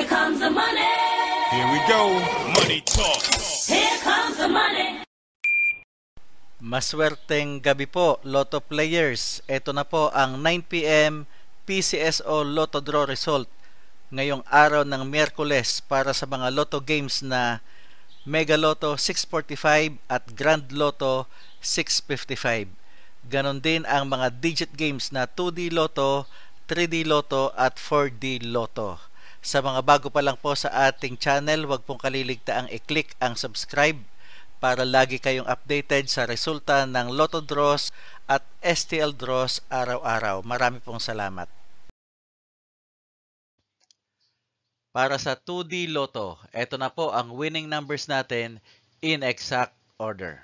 Here comes the money. Here we go. Money talk. Here comes the money. Maswerteng gabi po, Lotto players. Ito na po ang 9 PM PCSO Lotto Draw result ngayong araw ng Miyerkules para sa mga Lotto games na Mega Lotto 645 at Grand Lotto 655. Ganon din ang mga digit games na 2D Lotto, 3D Lotto at 4D Lotto. Sa mga bago pa lang po sa ating channel, huwag pong kaliligtaang i-click ang subscribe para lagi kayong updated sa resulta ng Lotto Draws at STL Draws araw-araw. Marami pong salamat. Para sa 2D Lotto, eto na po ang winning numbers natin in exact order.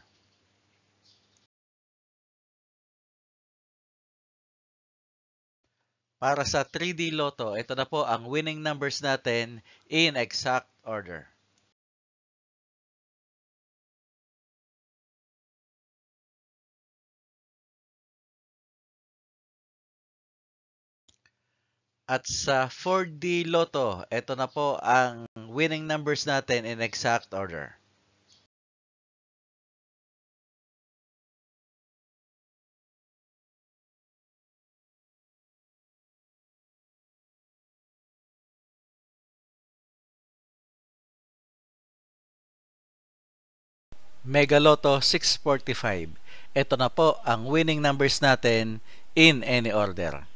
Para sa 3D Lotto, ito na po ang winning numbers natin in exact order. At sa 4D Lotto, ito na po ang winning numbers natin in exact order. Mega Lotto 645. Ito na po ang winning numbers natin in any order.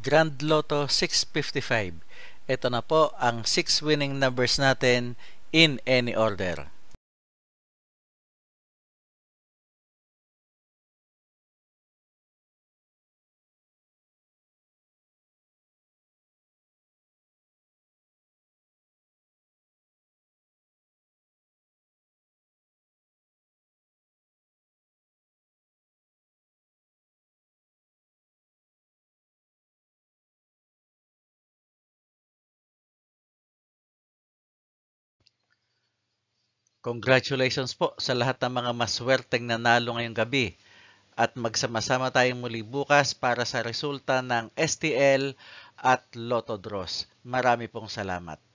Grand Lotto 655. Ito na po ang 6 winning numbers natin in any order. Congratulations po sa lahat ng mga maswerteng nanalo ngayong gabi at magsama-sama tayong muli bukas para sa resulta ng STL at Lotto Draws. Marami pong salamat.